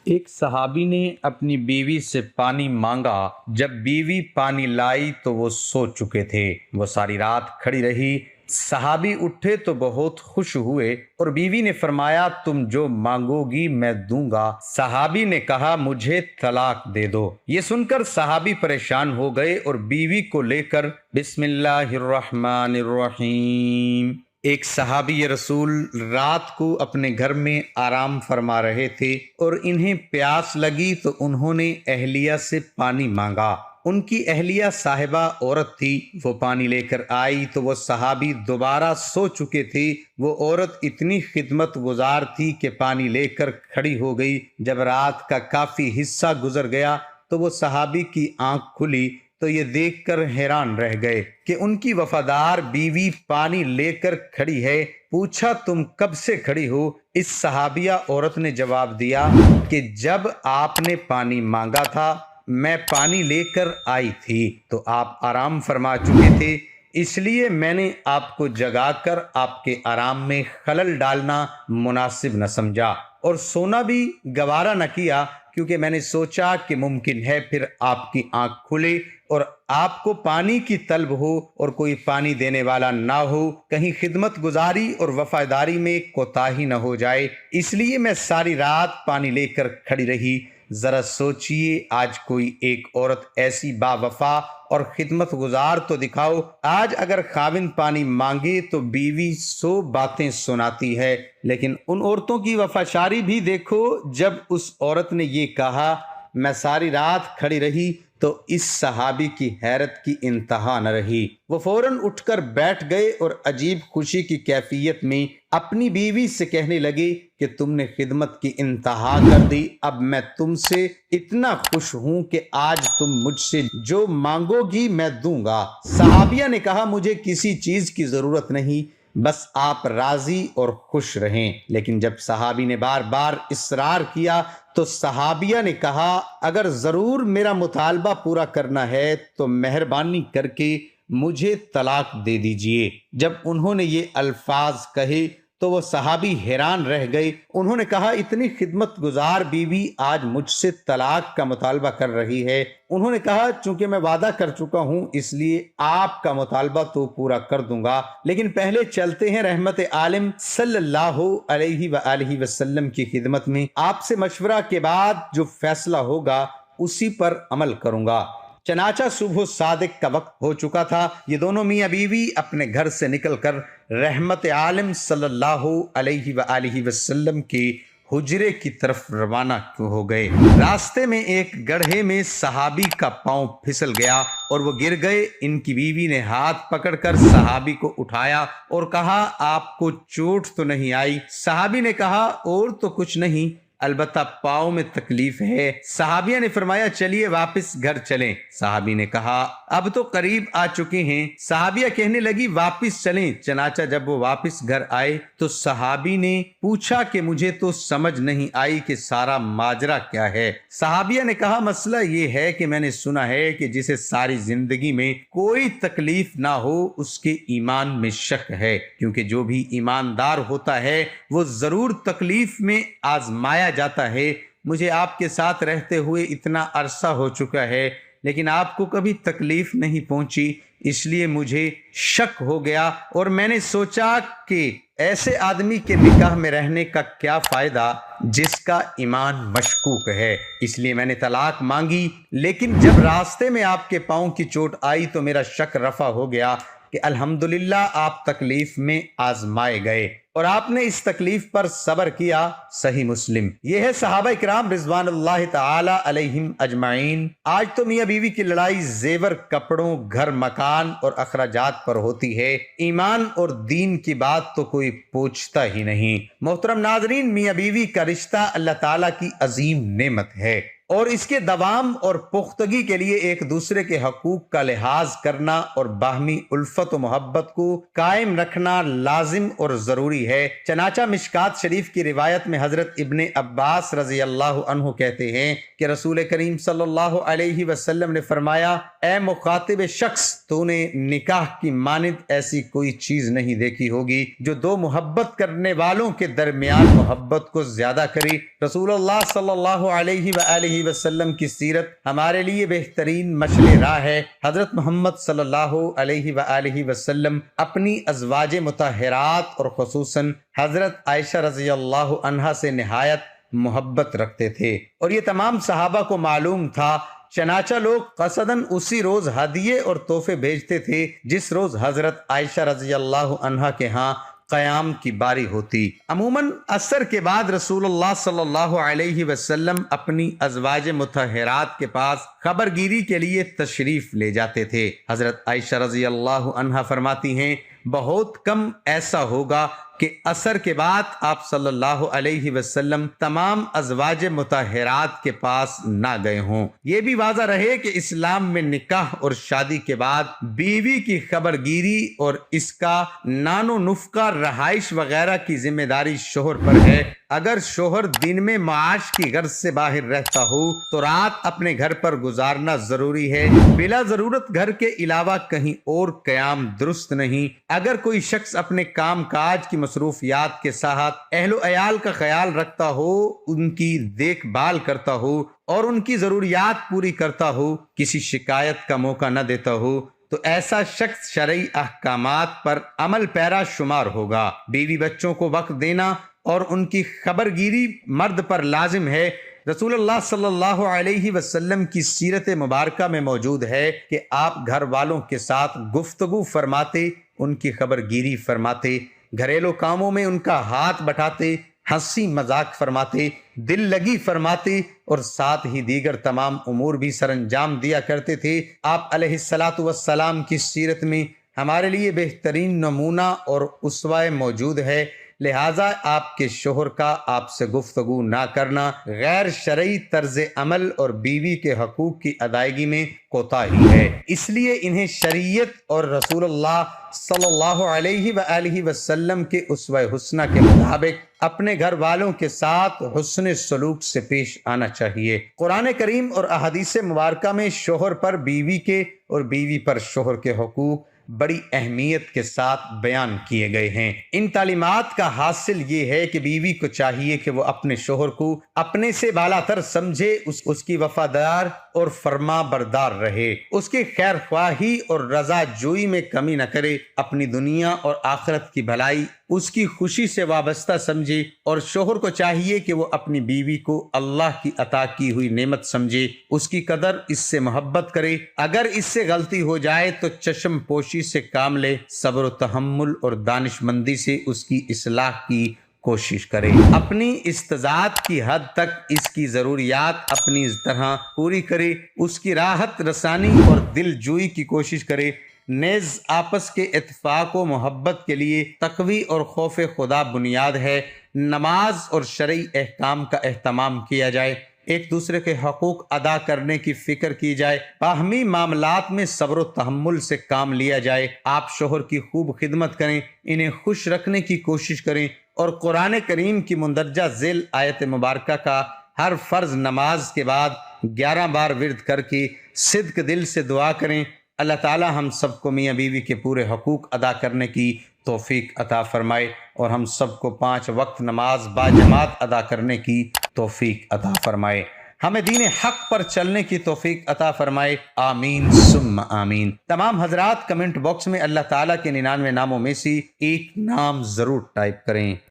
ایک صحابی نے اپنی بیوی سے پانی مانگا۔ جب بیوی پانی لائی تو وہ سو چکے تھے۔ وہ ساری رات کھڑی رہی۔ صحابی اٹھے تو بہت خوش ہوئے اور بیوی نے فرمایا تم جو مانگو گی میں دوں گا۔ صحابی نے کہا مجھے طلاق دے دو۔ یہ سن کر صحابی پریشان ہو گئے اور بیوی کو لے کر بسم اللہ الرحمن الرحیم۔ ایک صحابی رسول رات کو اپنے گھر میں آرام فرما رہے تھے اور انہیں پیاس لگی تو انہوں نے اہلیہ سے پانی مانگا۔ ان کی اہلیہ صاحبہ عورت تھی۔ وہ پانی لے کر آئی تو وہ صحابی دوبارہ سو چکے تھے۔ وہ عورت اتنی خدمت گزار تھی کہ پانی لے کر کھڑی ہو گئی۔ جب رات کا کافی حصہ گزر گیا تو وہ صحابی کی آنکھ کھلی تو یہ دیکھ کر حیران رہ گئے کہ ان کی وفادار بیوی پانی لے کر کھڑی ہے۔ پوچھا تم کب سے کھڑی ہو؟ اس صحابیہ عورت نے جواب دیا کہ جب آپ نے پانی مانگا تھا میں پانی لے کر آئی تھی تو آپ آرام فرما چکے تھے، اس لیے میں نے آپ کو جگا کر آپ کے آرام میں خلل ڈالنا مناسب نہ سمجھا اور سونا بھی گوارا نہ کیا، کیونکہ میں نے سوچا کہ ممکن ہے پھر آپ کی آنکھ کھلے اور آپ کو پانی کی طلب ہو اور کوئی پانی دینے والا نہ ہو، کہیں خدمت گزاری اور وفاداری میں کوتاہی نہ ہو جائے، اس لیے میں ساری رات پانی لے کر کھڑی رہی۔ ذرا سوچئے آج کوئی ایک عورت ایسی با وفا اور خدمت گزار تو دکھاؤ۔ آج اگر خاوند پانی مانگے تو بیوی 100 باتیں سناتی ہے، لیکن ان عورتوں کی وفاشاری بھی دیکھو۔ جب اس عورت نے یہ کہا میں ساری رات کھڑی رہی تو اس صحابی کی حیرت کی انتہا نہ رہی۔ وہ فوراً اٹھ کر بیٹھ گئے اور عجیب خوشی کی کیفیت میں اپنی بیوی سے کہنے لگے کہ تم نے خدمت کی انتہا کر دی، اب میں تم سے اتنا خوش ہوں کہ آج تم مجھ سے جو مانگو گی میں دوں گا۔ صحابیہ نے کہا مجھے کسی چیز کی ضرورت نہیں، بس آپ راضی اور خوش رہیں۔ لیکن جب صحابی نے بار بار اصرار کیا تو صحابیہ نے کہا اگر ضرور میرا مطالبہ پورا کرنا ہے تو مہربانی کر کے مجھے طلاق دے دیجئے۔ جب انہوں نے یہ الفاظ کہے تو وہ صحابی حیران رہ گئے۔ انہوں نے کہا اتنی خدمت گزار بیوی آج مجھ سے طلاق کا مطالبہ کر رہی ہے۔ انہوں نے کہا چونکہ میں وعدہ کر چکا ہوں اس لیے آپ کا مطالبہ تو پورا کر دوں گا، لیکن پہلے چلتے ہیں رحمت عالم صلی اللہ علیہ وآلہ وسلم کی خدمت میں۔ آپ سے مشورہ کے بعد جو فیصلہ ہوگا اسی پر عمل کروں گا۔ چنانچہ صبح صادق کا وقت ہو چکا تھا۔ یہ دونوں میاں بیوی اپنے گھر سے نکل کر رحمت عالم صلی اللہ علیہ وآلہ وسلم کے حجرے کی طرف روانہ ہو گئے۔ راستے میں ایک گڑھے میں صحابی کا پاؤں پھسل گیا اور وہ گر گئے۔ ان کی بیوی نے ہاتھ پکڑ کر صحابی کو اٹھایا اور کہا آپ کو چوٹ تو نہیں آئی؟ صحابی نے کہا اور تو کچھ نہیں، البتہ پاؤں میں تکلیف ہے۔ صحابیہ نے فرمایا چلیے واپس گھر چلیں۔ صحابی نے کہا اب تو قریب آ چکے ہیں۔ صحابیہ کہنے لگی واپس چلیں۔ چنانچہ جب وہ واپس گھر آئے تو صحابی نے پوچھا کہ مجھے تو سمجھ نہیں آئی کہ سارا ماجرا کیا ہے۔ صحابیہ نے کہا مسئلہ یہ ہے کہ میں نے سنا ہے کہ جسے ساری زندگی میں کوئی تکلیف نہ ہو اس کے ایمان میں شک ہے، کیونکہ جو بھی ایماندار ہوتا ہے وہ ضرور تکلیف میں آزمایا جاتا ہے۔ مجھے آپ کے ساتھ رہتے ہوئے اتنا عرصہ ہو چکا ہے لیکن آپ کو کبھی تکلیف نہیں پہنچی، اس لیے مجھے شک ہو گیا اور میں نے سوچا کہ ایسے آدمی کے نکاح میں رہنے کا کیا فائدہ جس کا ایمان مشکوک ہے، اس لیے میں نے طلاق مانگی۔ لیکن جب راستے میں آپ کے پاؤں کی چوٹ آئی تو میرا شک رفع ہو گیا کہ الحمدللہ آپ تکلیف میں آزمائے گئے اور آپ نے اس تکلیف پر صبر کیا۔ صحیح مسلم۔ یہ ہے صحابہ کرام رضوان اللہ تعالی علیہم اجمعین۔ آج تو میاں بیوی کی لڑائی زیور، کپڑوں، گھر، مکان اور اخراجات پر ہوتی ہے، ایمان اور دین کی بات تو کوئی پوچھتا ہی نہیں۔ محترم ناظرین، میاں بیوی کا رشتہ اللہ تعالیٰ کی عظیم نعمت ہے اور اس کے دوام اور پختگی کے لیے ایک دوسرے کے حقوق کا لحاظ کرنا اور باہمی الفت و محبت کو قائم رکھنا لازم اور ضروری ہے۔ چنانچہ مشکات شریف کی روایت میں حضرت ابن عباس رضی اللہ عنہ کہتے ہیں کہ رسول کریم صلی اللہ علیہ وسلم نے فرمایا، اے مخاطب شخص، تو نے نکاح کی مانند ایسی کوئی چیز نہیں دیکھی ہوگی جو دو محبت کرنے والوں کے درمیان محبت کو زیادہ کرے۔ رسول اللہ صلی اللہ علیہ وآلہ وسلم کی سیرت ہمارے لیے بہترین مشعل راہ ہے۔ حضرت محمد صلی اللہ علیہ وآلہ وسلم اپنی ازواج مطہرات اور خصوصاً حضرت عائشہ رضی اللہ عنہا سے نہایت محبت رکھتے تھے، اور یہ تمام صحابہ کو معلوم تھا۔ چنانچہ لوگ قصداً اسی روز ہدیے اور تحفے بھیجتے تھے جس روز حضرت عائشہ رضی اللہ عنہا کے ہاں قیام کی باری ہوتی۔ عموماً عصر کے بعد رسول اللہ صلی اللہ علیہ وسلم اپنی ازواج مطہرات کے پاس خبر گیری کے لیے تشریف لے جاتے تھے۔ حضرت عائشہ رضی اللہ عنہا فرماتی ہیں، بہت کم ایسا ہوگا کہ عصر کے بعد آپ صلی اللہ علیہ وسلم تمام ازواج مطہرات کے پاس نہ گئے ہوں۔ یہ بھی واضح رہے کہ اسلام میں نکاح اور شادی کے بعد بیوی کی خبر گیری اور اس کا نان و نفقہ، رہائش وغیرہ کی ذمہ داری شوہر پر ہے۔ اگر شوہر دن میں معاش کی غرض سے باہر رہتا ہو تو رات اپنے گھر پر گزارنا ضروری ہے۔ بلا ضرورت گھر کے علاوہ کہیں اور قیام درست نہیں۔ اگر کوئی شخص اپنے کام کاج کی مصروفیات کے ساتھ اہل و عیال کا خیال رکھتا ہو، ان کی دیکھ بھال کرتا ہو اور ان کی ضروریات پوری کرتا ہو، کسی شکایت کا موقع نہ دیتا ہو، تو ایسا شخص شرعی احکامات پر عمل پیرا شمار ہوگا۔ بیوی بچوں کو وقت دینا اور ان کی خبر گیری مرد پر لازم ہے۔ رسول اللہ صلی اللہ علیہ وسلم کی سیرت مبارکہ میں موجود ہے کہ آپ گھر والوں کے ساتھ گفتگو فرماتے، ان کی خبر گیری فرماتے، گھریلو کاموں میں ان کا ہاتھ بٹاتے، ہنسی مذاق فرماتے، دل لگی فرماتے اور ساتھ ہی دیگر تمام امور بھی سر انجام دیا کرتے تھے۔ آپ علیہ الصلاۃ والسلام کی سیرت میں ہمارے لیے بہترین نمونہ اور اسوہ موجود ہے، لہٰذا آپ کے شوہر کا آپ سے گفتگو نہ کرنا غیر شرعی طرز عمل اور بیوی کے حقوق کی ادائیگی میں کوتاہی ہے۔ اس لیے انہیں شریعت اور رسول اللہ صلی اللہ علیہ وآلہ وسلم کے اسوہ حسنہ کے مطابق اپنے گھر والوں کے ساتھ حسن سلوک سے پیش آنا چاہیے۔ قرآن کریم اور احادیث مبارکہ میں شوہر پر بیوی کے اور بیوی پر شوہر کے حقوق بڑی اہمیت کے ساتھ بیان کیے گئے ہیں۔ ان تعلیمات کا حاصل یہ ہے کہ بیوی کو چاہیے کہ وہ اپنے شوہر کو اپنے سے بالا تر سمجھے، اس کی وفادار اور فرما بردار رہے، اس کی خیر خواہی اور رضا جوئی میں کمی نہ کرے، اپنی دنیا اور آخرت کی بھلائی اس کی خوشی سے وابستہ سمجھے، اور شوہر کو چاہیے کہ وہ اپنی بیوی کو اللہ کی عطا کی ہوئی نعمت سمجھے، اس کی قدر، اس سے محبت کرے۔ اگر اس سے غلطی ہو جائے تو چشم پوشی سے کام لے، صبر و تحمل اور دانش مندی سے اس کی اصلاح کی کوشش کرے، اپنی استطاعت کی حد تک اس کی ضروریات اپنی طرح پوری کرے، اس کی راحت رسانی اور دل جوئی کی کوشش کرے۔ نیز آپس کے اتفاق و محبت کے لیے تقوی اور خوف خدا بنیاد ہے۔ نماز اور شرعی احکام کا اہتمام کیا جائے، ایک دوسرے کے حقوق ادا کرنے کی فکر کی جائے، باہمی معاملات میں صبر و تحمل سے کام لیا جائے۔ آپ شوہر کی خوب خدمت کریں، انہیں خوش رکھنے کی کوشش کریں، اور قرآن کریم کی مندرجہ ذیل آیت مبارکہ کا ہر فرض نماز کے بعد 11 بار ورد کر کے صدق دل سے دعا کریں۔ اللہ تعالی ہم سب کو میاں بیوی کے پورے حقوق ادا کرنے کی توفیق عطا فرمائے، اور ہم سب کو 5 وقت نماز باجماعت ادا کرنے کی توفیق عطا فرمائے، ہمیں دین حق پر چلنے کی توفیق عطا فرمائے، آمین ثم آمین۔ تمام حضرات کمنٹ باکس میں اللہ تعالیٰ کے 99 ناموں میں سے ایک نام ضرور ٹائپ کریں۔